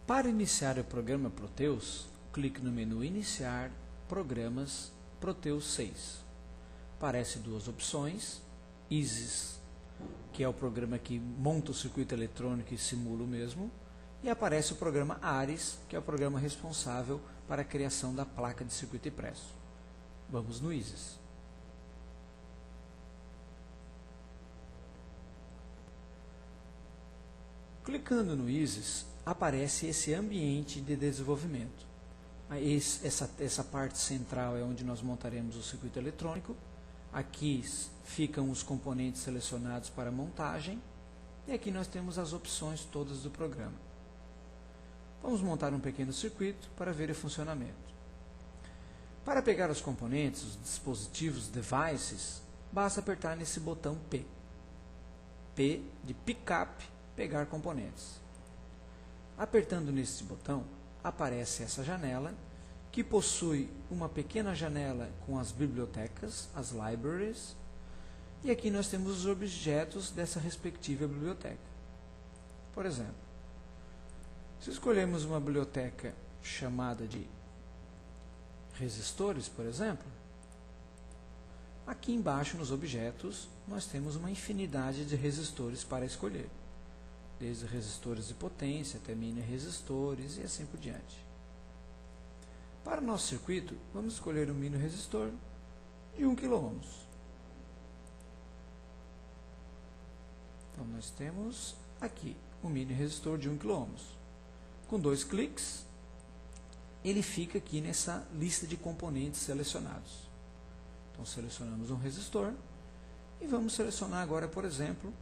Para iniciar o programa Proteus, clique no menu Iniciar, Programas, Proteus 6. Aparece duas opções, ISIS, que é o programa que monta o circuito eletrônico e simula o mesmo, e aparece o programa ARES, que é o programa responsável para a criação da placa de circuito impresso. Vamos no ISIS. Clicando no ISIS, aparece esse ambiente de desenvolvimento. Essa parte central é onde nós montaremos o circuito eletrônico. Aqui ficam os componentes selecionados para montagem. E aqui nós temos as opções todas do programa. Vamos montar um pequeno circuito para ver o funcionamento. Para pegar os componentes, os dispositivos, devices, basta apertar nesse botão P. P de Pickup, pegar componentes. Apertando nesse botão, aparece essa janela, que possui uma pequena janela com as bibliotecas, as libraries, e aqui nós temos os objetos dessa respectiva biblioteca. Por exemplo, se escolhermos uma biblioteca chamada de resistores, por exemplo, aqui embaixo nos objetos nós temos uma infinidade de resistores para escolher, desde resistores de potência até mini resistores e assim por diante. Para o nosso circuito, vamos escolher um mini resistor de 1 kΩ. Então nós temos aqui um mini resistor de 1 kΩ. Com 2 cliques, ele fica aqui nessa lista de componentes selecionados. Então selecionamos um resistor e vamos selecionar agora, por exemplo,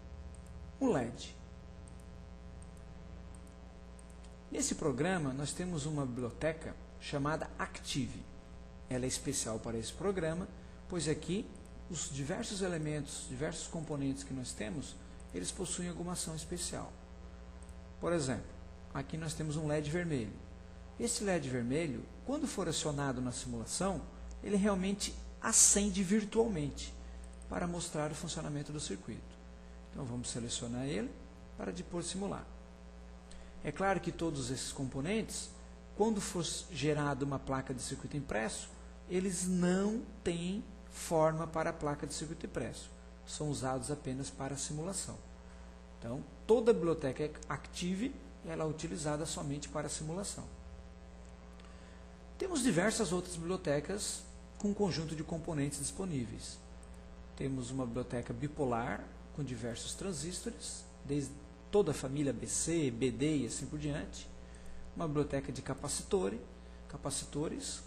um LED. Nesse programa, nós temos uma biblioteca chamada Active. Ela é especial para esse programa, pois aqui os diversos elementos, diversos componentes que nós temos, eles possuem alguma ação especial. Por exemplo, aqui nós temos um LED vermelho. Esse LED vermelho, quando for acionado na simulação, ele realmente acende virtualmente para mostrar o funcionamento do circuito. Então vamos selecionar ele para depois simular. É claro que todos esses componentes, quando for gerada uma placa de circuito impresso, eles não têm forma para a placa de circuito impresso. São usados apenas para a simulação. Então, toda a biblioteca Active ela é utilizada somente para a simulação. Temos diversas outras bibliotecas com um conjunto de componentes disponíveis. Temos uma biblioteca bipolar com diversos transistores, desde toda a família BC, BD e assim por diante. Uma biblioteca de capacitores,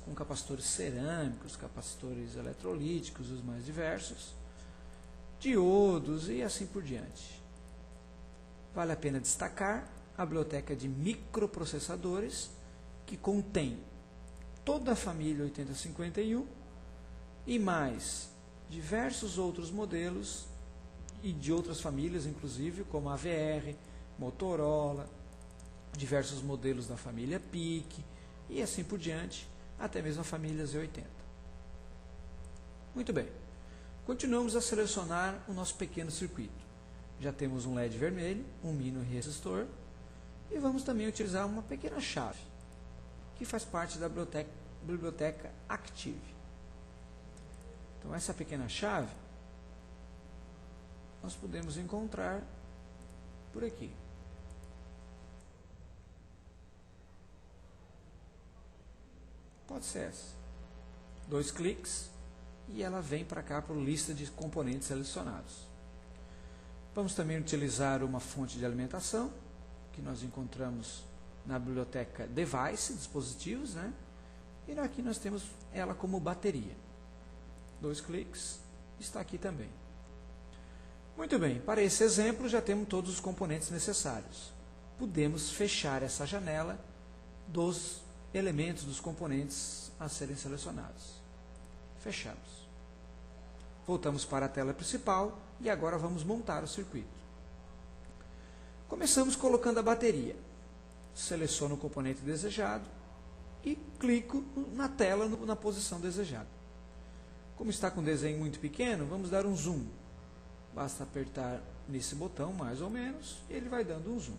com capacitores cerâmicos, capacitores eletrolíticos, os mais diversos, diodos e assim por diante. Vale a pena destacar a biblioteca de microprocessadores, que contém toda a família 8051 e mais diversos outros modelos e de outras famílias, inclusive, como a AVR, Motorola, diversos modelos da família PIC e assim por diante, até mesmo a família Z80. Muito bem, continuamos a selecionar o nosso pequeno circuito. Já temos um LED vermelho, um mini resistor e vamos também utilizar uma pequena chave, que faz parte da biblioteca Active. Então essa pequena chave nós podemos encontrar por aqui. Pode ser essa. 2 cliques e ela vem para cá para a lista de componentes selecionados. Vamos também utilizar uma fonte de alimentação, que nós encontramos na biblioteca Device, dispositivos, né? E aqui nós temos ela como bateria. 2 cliques, está aqui também. Muito bem, para esse exemplo já temos todos os componentes necessários. Podemos fechar essa janela dos elementos, dos componentes a serem selecionados. Fechamos. Voltamos para a tela principal e agora vamos montar o circuito. Começamos colocando a bateria. Seleciono o componente desejado e clico na tela na posição desejada. Como está com um desenho muito pequeno, vamos dar um zoom. Basta apertar nesse botão, mais ou menos, e ele vai dando um zoom.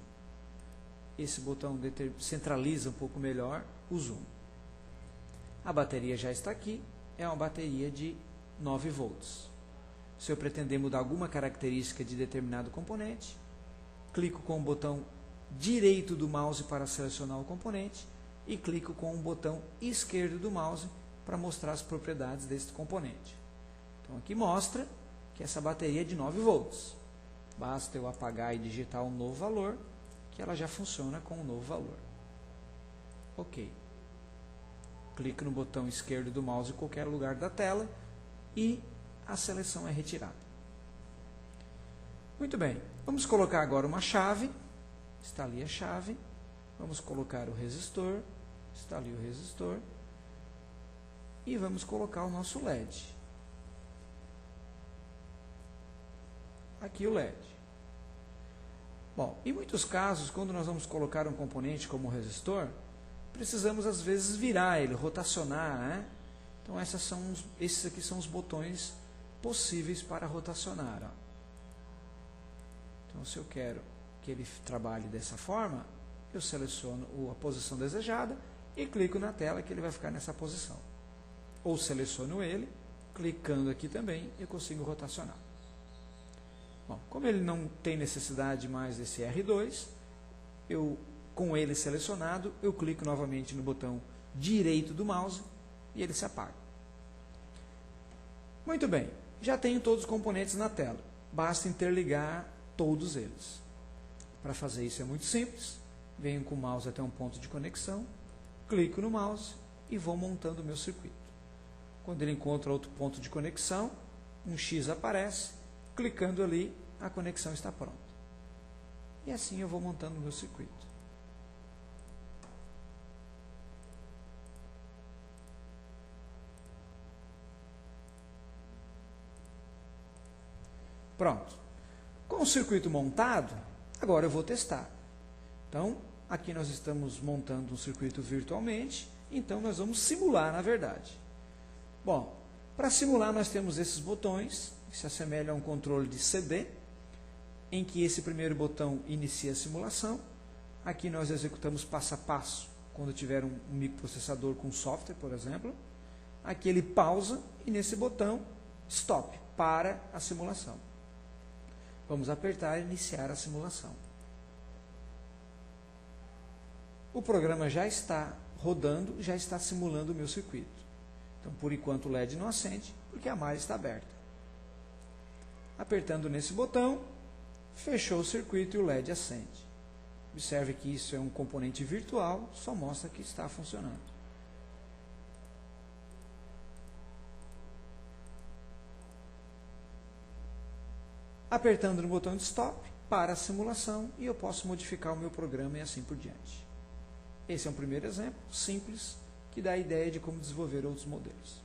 esse botão centraliza um pouco melhor o zoom. A bateria já está aqui, é uma bateria de 9 volts. Se eu pretender mudar alguma característica de determinado componente, clico com o botão direito do mouse para selecionar o componente e clico com o botão esquerdo do mouse para mostrar as propriedades deste componente. Então aqui mostra que essa bateria é de 9 volts. Basta eu apagar e digitar um novo valor, que ela já funciona com um novo valor. Ok. Clico no botão esquerdo do mouse em qualquer lugar da tela e a seleção é retirada. Muito bem, vamos colocar agora uma chave, está ali a chave, vamos colocar o resistor, está ali o resistor, e vamos colocar o nosso LED. Aqui o LED. Bom, em muitos casos, quando nós vamos colocar um componente como o resistor, precisamos às vezes virar ele, rotacionar, né? Então esses aqui são os botões possíveis para rotacionar. Ó. Então se eu quero que ele trabalhe dessa forma, eu seleciono a posição desejada e clico na tela que ele vai ficar nessa posição. Ou seleciono ele, clicando aqui também, eu consigo rotacionar. Bom, como ele não tem necessidade mais desse R2, com ele selecionado, eu clico novamente no botão direito do mouse e ele se apaga. Muito bem, já tenho todos os componentes na tela. Basta interligar todos eles. Para fazer isso é muito simples. Venho com o mouse até um ponto de conexão, clico no mouse e vou montando o meu circuito. Quando ele encontra outro ponto de conexão, um X aparece, clicando ali, a conexão está pronta. E assim eu vou montando o meu circuito. Pronto. Com o circuito montado, agora eu vou testar. Então, aqui nós estamos montando um circuito virtualmente, então nós vamos simular, na verdade. Bom, para simular nós temos esses botões, que se assemelham a um controle de CD, em que esse primeiro botão inicia a simulação. Aqui nós executamos passo a passo, quando tiver um microprocessador com software, por exemplo. Aqui ele pausa e nesse botão, stop, para a simulação. Vamos apertar e iniciar a simulação. O programa já está rodando, já está simulando o meu circuito. Então, por enquanto, o LED não acende, porque a malha está aberta. Apertando nesse botão, fechou o circuito e o LED acende. Observe que isso é um componente virtual, só mostra que está funcionando. Apertando no botão de stop, para a simulação e eu posso modificar o meu programa e assim por diante. Esse é um primeiro exemplo, simples, que dá a ideia de como desenvolver outros modelos.